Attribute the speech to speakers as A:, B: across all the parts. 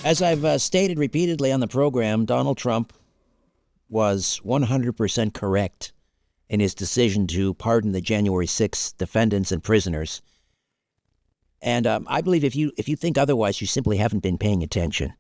A: As I've stated repeatedly on the program, Donald Trump was 100% correct in his decision to pardon the January 6th defendants and prisoners. And I believe if you think otherwise, you simply haven't been paying attention.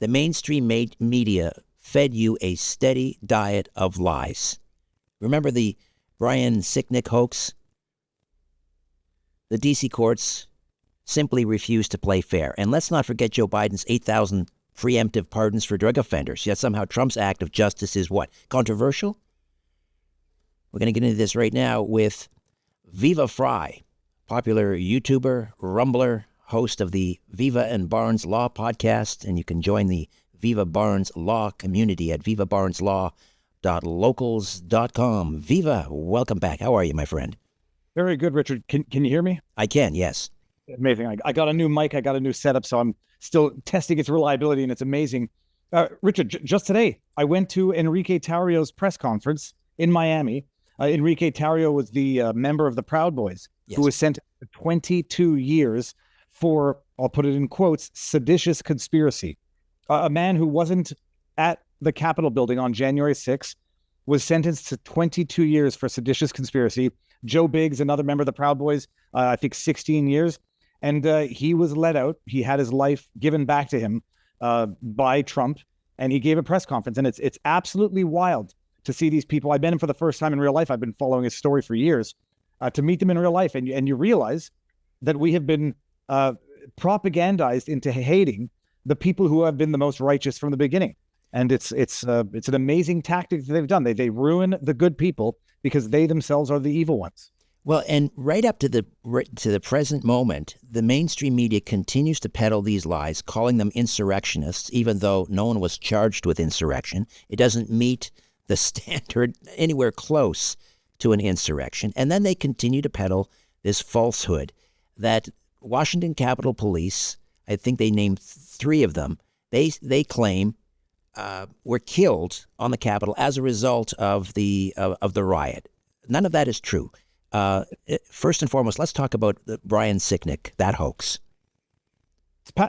A: The mainstream media fed you a steady diet of lies. Remember the Brian Sicknick hoax? The D.C. courts simply refused to play fair. And let's not forget Joe Biden's 8,000 preemptive pardons for drug offenders. Yet somehow Trump's act of justice is what? Controversial? We're going to get into this right now with Viva Fry, popular YouTuber, Rumbler, host of the Viva and Barnes Law podcast. And you can join the Viva Barnes Law community at vivabarneslaw.locals.com. Viva, welcome back. How are you, my friend?
B: Very good, Richard. Can you hear me?
A: I can, yes.
B: Amazing. I got a new mic. I got a new setup, so I'm still testing its reliability, and it's amazing. Richard, just today, I went to Enrique Tarrio's press conference in Miami. Enrique Tarrio was the member of the Proud Boys, yes, who was sent 22 years for, I'll put it in quotes, seditious conspiracy. A man who wasn't at the Capitol building on January 6th was sentenced to 22 years for seditious conspiracy. Joe Biggs, another member of the Proud Boys, I think 16 years. And he was let out. He had his life given back to him by Trump, and he gave a press conference. And it's absolutely wild to see these people. I met him for the first time in real life. I've been following his story for years. To meet them in real life, and you realize that we have been propagandized into hating the people who have been the most righteous from the beginning. And it's an amazing tactic that they've done. They ruin the good people because they themselves are the evil ones.
A: Well, and right up to the present moment, the mainstream media continues to peddle these lies, calling them insurrectionists, even though no one was charged with insurrection. It doesn't meet the standard anywhere close to an insurrection. And then they continue to peddle this falsehood that Washington Capitol Police, I think they named 3 of them, they claim were killed on the Capitol as a result of the riot. None of that is true. First and foremost, let's talk about Brian Sicknick, that hoax.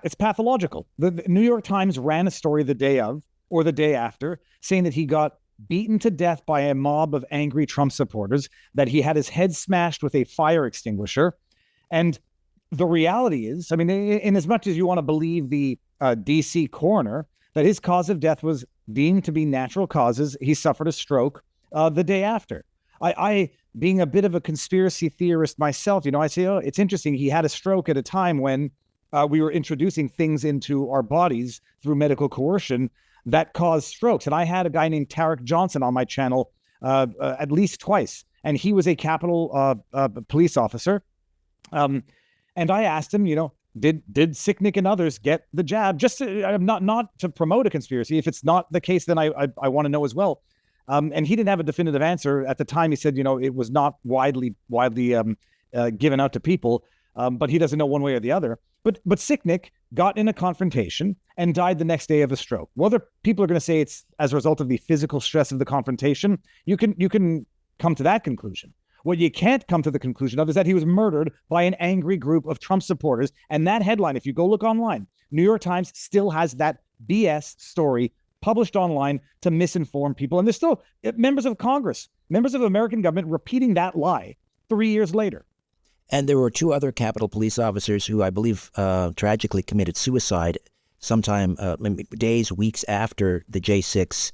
B: It's pathological. The New York Times ran a story the day of or the day after saying that he got beaten to death by a mob of angry Trump supporters, that he had his head smashed with a fire extinguisher. And the reality is, I mean, in as much as you want to believe the D.C. coroner, that his cause of death was deemed to be natural causes, he suffered a stroke the day after. I being a bit of a conspiracy theorist myself, I say, oh, it's interesting. He had a stroke at a time when we were introducing things into our bodies through medical coercion that caused strokes. And I had a guy named Tarek Johnson on my channel at least twice. And he was a Capitol police officer. And I asked him, did Sicknick and others get the jab? Just not to promote a conspiracy. If it's not the case, then I want to know as well. And he didn't have a definitive answer at the time. He said, it was not widely given out to people, but he doesn't know one way or the other. But Sicknick got in a confrontation and died the next day of a stroke. Whether people are going to say it's as a result of the physical stress of the confrontation, you can come to that conclusion. What you can't come to the conclusion of is that he was murdered by an angry group of Trump supporters. And that headline, if you go look online, New York Times still has that BS story published online to misinform people. And there's still members of Congress, members of the American government repeating that lie 3 years later.
A: And there were 2 other Capitol Police officers who I believe tragically committed suicide sometime days, weeks after the J6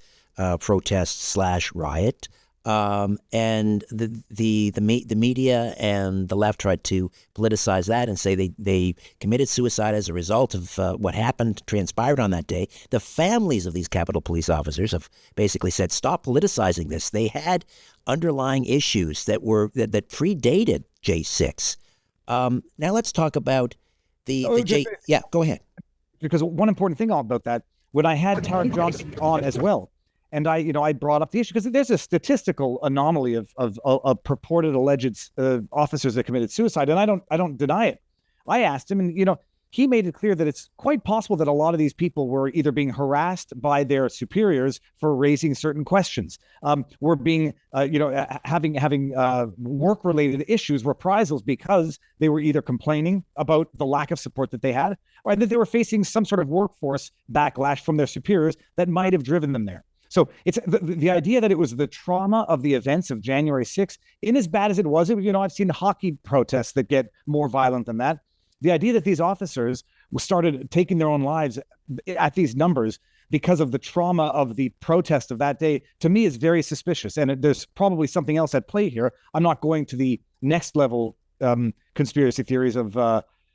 A: protest/riot. And the media and the left tried to politicize that and say they committed suicide as a result of what transpired on that day. The families of these Capitol Police officers have basically said, stop politicizing this. They had underlying issues that predated J6. Now let's talk about yeah, go ahead.
B: Because one important thing about that, when I had Tarek Johnson on as well, and I brought up the issue because there's a statistical anomaly of purported alleged officers that committed suicide, and I don't deny it. I asked him, and he made it clear that it's quite possible that a lot of these people were either being harassed by their superiors for raising certain questions, were being, having work-related issues, reprisals, because they were either complaining about the lack of support that they had, or that they were facing some sort of workforce backlash from their superiors that might have driven them there. So it's the idea that it was the trauma of the events of January 6th, in as bad as it was, I've seen hockey protests that get more violent than that. The idea that these officers started taking their own lives at these numbers because of the trauma of the protest of that day, to me, is very suspicious. And there's probably something else at play here. I'm not going to the next level conspiracy theories of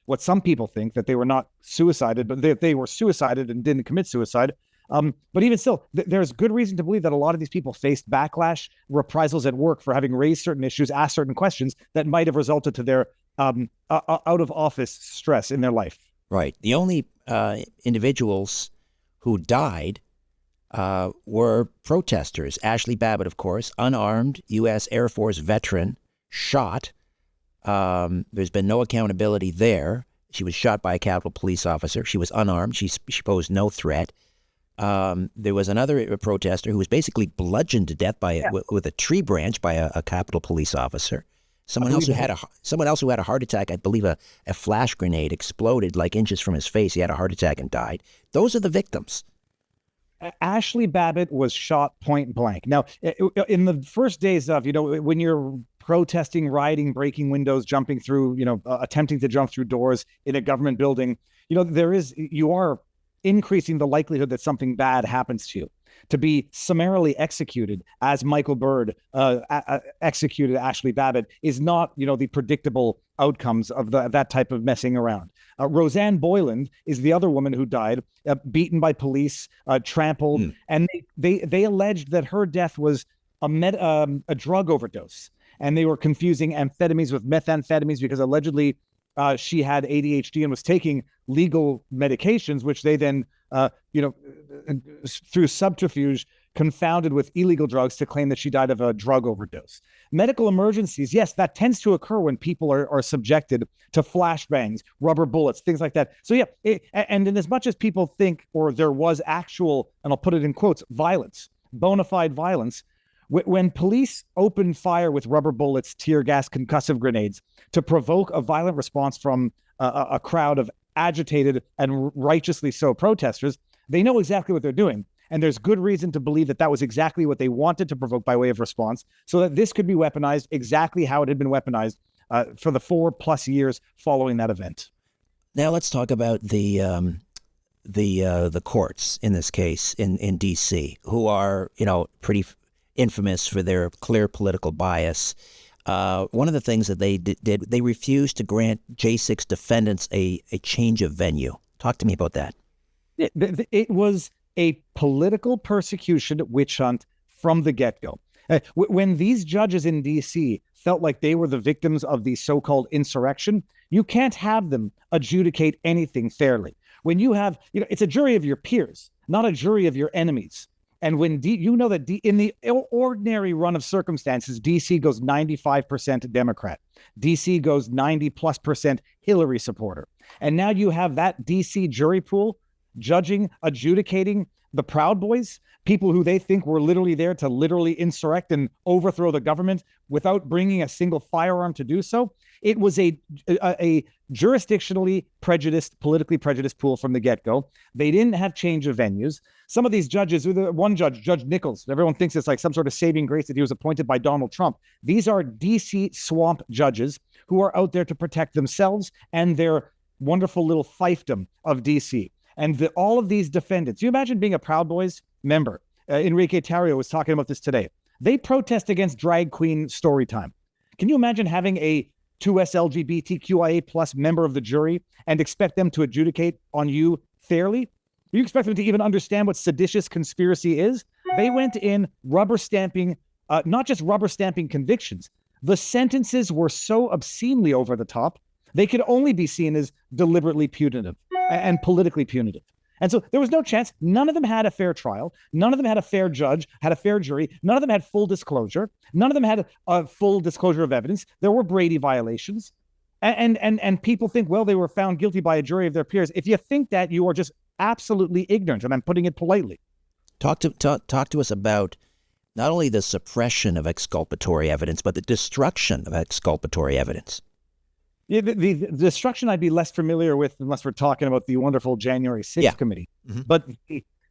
B: what some people think, that they were not suicided, but they were suicided and didn't commit suicide. But even still, there's good reason to believe that a lot of these people faced backlash, reprisals at work for having raised certain issues, asked certain questions that might have resulted to their out of office stress in their life.
A: Right. The only individuals who died were protesters. Ashley Babbitt, of course, unarmed U.S. Air Force veteran, shot. There's been no accountability there. She was shot by a Capitol Police officer. She was unarmed. She posed no threat. There was another protester who was basically bludgeoned to death with a tree branch by a Capitol Police officer. Someone else who had a heart attack. I believe a flash grenade exploded like inches from his face. He had a heart attack and died. Those are the victims.
B: Ashley Babbitt was shot point blank. Now, in the first days of, when you're protesting, rioting, breaking windows, jumping through, attempting to jump through doors in a government building, you are increasing the likelihood that something bad happens to you. To be summarily executed, as Michael Byrd executed Ashley Babbitt, is not, the predictable outcomes of that type of messing around. Roseanne Boyland is the other woman who died, beaten by police, trampled, and they alleged that her death was a drug overdose, and they were confusing amphetamines with methamphetamines because allegedly she had ADHD and was taking legal medications, which they then, through subterfuge, confounded with illegal drugs to claim that she died of a drug overdose. Medical emergencies, yes, that tends to occur when people are subjected to flashbangs, rubber bullets, things like that. So yeah, and in as much as people think, or there was actual, and I'll put it in quotes, violence, bona fide violence, when police opened fire with rubber bullets, tear gas, concussive grenades to provoke a violent response from a crowd of agitated and righteously so protesters, they know exactly what they're doing. And there's good reason to believe that that was exactly what they wanted to provoke by way of response, so that this could be weaponized exactly how it had been weaponized for the 4+ years following that event.
A: Now let's talk about the courts in this case in D.C., who are, pretty infamous for their clear political bias. One of the things that they did, they refused to grant J6 defendants a change of venue. Talk to me about that.
B: It was a political persecution witch hunt from the get-go. When these judges in D.C. felt like they were the victims of the so-called insurrection, you can't have them adjudicate anything fairly. When you have, it's a jury of your peers, not a jury of your enemies. And when in the ordinary run of circumstances, D.C. goes 95% Democrat. D.C. goes 90+% Hillary supporter. And now you have that D.C. jury pool judging, adjudicating the Proud Boys, people who they think were literally there to literally insurrect and overthrow the government without bringing a single firearm to do so. It was a jurisdictionally prejudiced, politically prejudiced pool from the get-go. They didn't have change of venues. Some of these judges, one judge, Judge Nichols, everyone thinks it's like some sort of saving grace that he was appointed by Donald Trump. These are D.C. swamp judges who are out there to protect themselves and their wonderful little fiefdom of D.C. And all of these defendants, you imagine being a Proud Boys member. Enrique Tarrio was talking about this today. They protest against drag queen story time. Can you imagine having a 2S LGBTQIA plus member of the jury and expect them to adjudicate on you fairly? Do you expect them to even understand what seditious conspiracy is? They went in rubber stamping, not just rubber stamping convictions. The sentences were so obscenely over the top, they could only be seen as deliberately punitive and politically punitive. And so there was no chance. None of them had a fair trial. None of them had a fair judge, had a fair jury. None of them had full disclosure. None of them had a full disclosure of evidence. There were Brady violations. And people think, well, they were found guilty by a jury of their peers. If you think that, you are just absolutely ignorant, and I'm putting it politely.
A: Talk to us about not only the suppression of exculpatory evidence, but the destruction of exculpatory evidence.
B: Yeah, the destruction I'd be less familiar with unless we're talking about the wonderful January 6th committee. Mm-hmm. But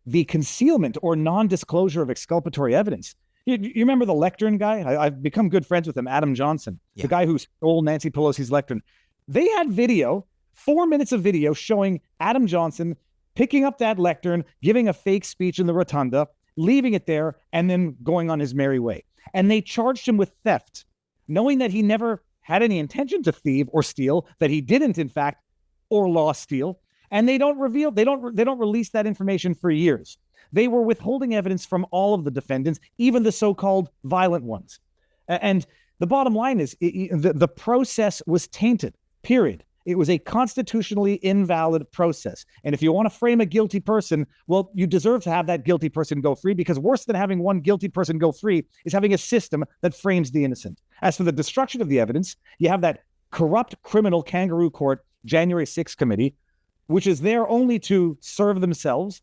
B: the concealment or non-disclosure of exculpatory evidence. You remember the lectern guy? I've become good friends with him, Adam Johnson, the guy who stole Nancy Pelosi's lectern. They had video, 4 minutes of video showing Adam Johnson picking up that lectern, giving a fake speech in the rotunda, leaving it there, and then going on his merry way. And they charged him with theft, knowing that he never had any intention to thieve or steal, that he didn't, in fact, or lost steal. And they don't release that information for years. They were withholding evidence from all of the defendants, even the so-called violent ones. And the bottom line is the process was tainted, period. It was a constitutionally invalid process. And if you want to frame a guilty person, well, you deserve to have that guilty person go free, because worse than having one guilty person go free is having a system that frames the innocent. As for the destruction of the evidence, you have that corrupt criminal kangaroo court January 6th committee, which is there only to serve themselves,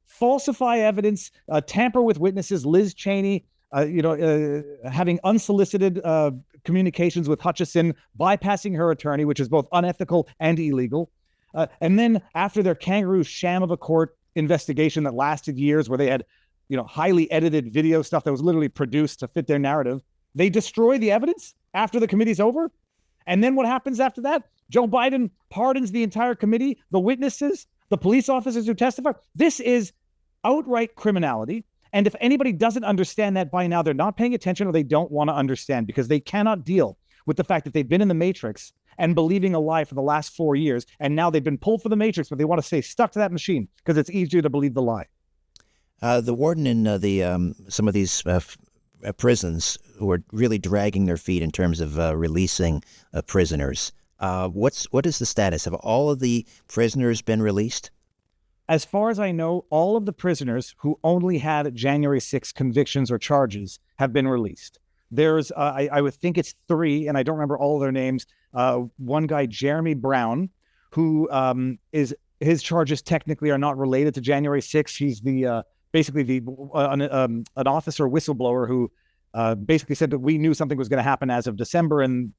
B: falsify evidence, tamper with witnesses. Liz Cheney, having unsolicited communications with Hutchison, bypassing her attorney, which is both unethical and illegal. And then after their kangaroo sham of a court investigation that lasted years, where they had, highly edited video stuff that was literally produced to fit their narrative, they destroy the evidence after the committee's over. And then what happens after that? Joe Biden pardons the entire committee, the witnesses, the police officers who testify. This is outright criminality. And if anybody doesn't understand that by now, they're not paying attention, or they don't want to understand, because they cannot deal with the fact that they've been in the Matrix and believing a lie for the last 4 years. And now they've been pulled for the Matrix, but they want to stay stuck to that machine because it's easier to believe the lie.
A: The warden in some of these prisons who are really dragging their feet in terms of releasing prisoners. What is the status? Have all of the prisoners been released?
B: As far as I know, all of the prisoners who only had January 6 convictions or charges have been released. There's, I would think it's 3, and I don't remember all of their names. One guy, Jeremy Brown, who his charges technically are not related to January 6. He's an officer whistleblower who basically said that we knew something was going to happen as of December, and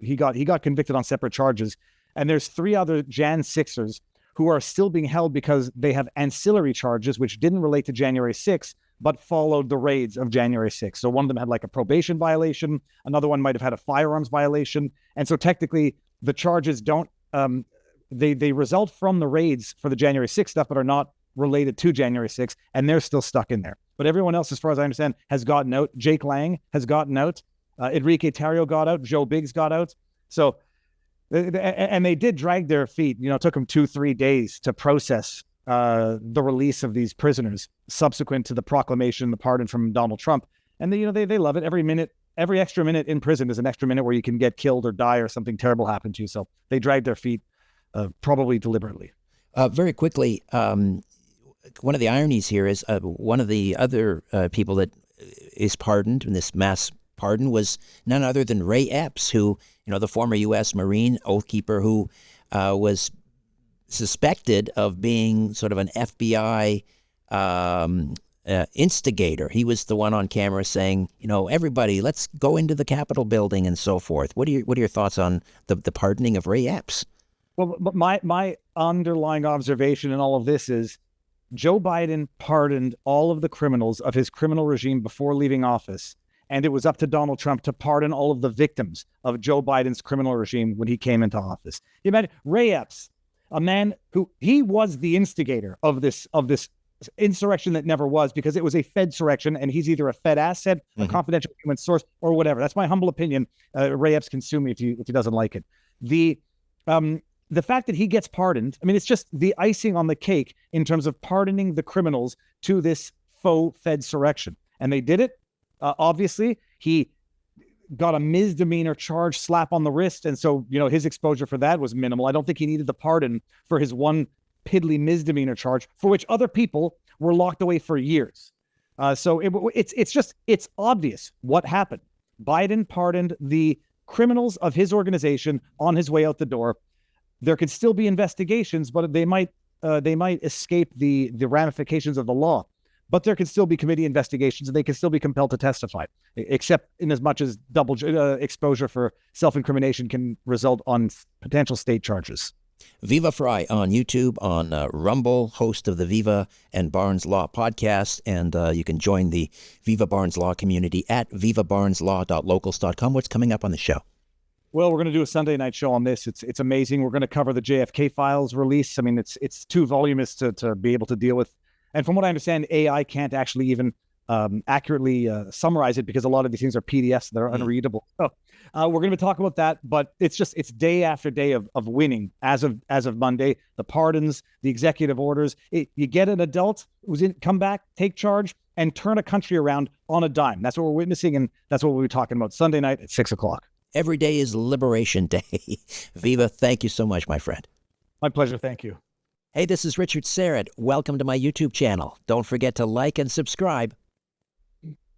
B: he got convicted on separate charges. And there's 3 other Jan 6ers who are still being held because they have ancillary charges which didn't relate to January 6th, but followed the raids of January 6th. So one of them had like a probation violation. Another one might have had a firearms violation. And so technically the charges don't, they result from the raids for the January 6th stuff, but are not related to January 6th. And they're still stuck in there. But everyone else, as far as I understand, has gotten out. Jake Lang has gotten out. Enrique Tarrio got out. Joe Biggs got out. So, and they did drag their feet. It took them 2-3 days to process the release of these prisoners subsequent to the proclamation, the pardon from Donald Trump. And they love it. Every extra minute in prison is an extra minute where you can get killed or die or something terrible happen to you. So they drag their feet, probably deliberately.
A: Very quickly, one of the ironies here is one of the other people that is pardoned in this mass pardon was none other than Ray Epps, who, the former U.S. Marine oathkeeper who was suspected of being sort of an FBI instigator. He was the one on camera saying, everybody, let's go into the Capitol building and so forth. What are your thoughts on the pardoning of Ray Epps?
B: Well, but my underlying observation in all of this is Joe Biden pardoned all of the criminals of his criminal regime before leaving office. And it was up to Donald Trump to pardon all of the victims of Joe Biden's criminal regime when he came into office. You imagine Ray Epps, a man who he was the instigator of this insurrection that never was, because it was a Fedsurrection, and he's either a Fed asset, a confidential human source, or whatever. That's my humble opinion. Ray Epps can sue me if he doesn't like it. The fact that he gets pardoned, it's just the icing on the cake in terms of pardoning the criminals to this faux Fedsurrection. And they did it. Obviously, he got a misdemeanor charge, slap on the wrist. And so, his exposure for that was minimal. I don't think he needed the pardon for his one piddly misdemeanor charge, for which other people were locked away for years. So it's obvious what happened. Biden pardoned the criminals of his organization on his way out the door. There could still be investigations, but they might escape the ramifications of the law. But there can still be committee investigations, and they can still be compelled to testify, except in as much as double exposure for self-incrimination can result on potential state charges.
A: Viva Fry on YouTube, on Rumble, host of the Viva and Barnes Law podcast, and you can join the Viva Barnes Law community at vivabarneslaw.locals.com. What's coming up on the show?
B: Well, we're going to do a Sunday night show on this. It's amazing. We're going to cover the JFK files release. I mean, it's too voluminous to be able to deal with. And from what I understand, AI can't actually even accurately summarize it because a lot of these things are PDFs that are unreadable. So we're going to talk about that, but it's day after day of winning as of Monday. The pardons, the executive orders. You get an adult who's come back, take charge, and turn a country around on a dime. That's what we're witnessing, and that's what we'll be talking about Sunday night at 6:00.
A: Every day is Liberation Day. Viva, thank you so much, my friend.
B: My pleasure. Thank you.
A: Hey, this is Richard Syrett. Welcome to my YouTube channel. Don't forget to like and subscribe.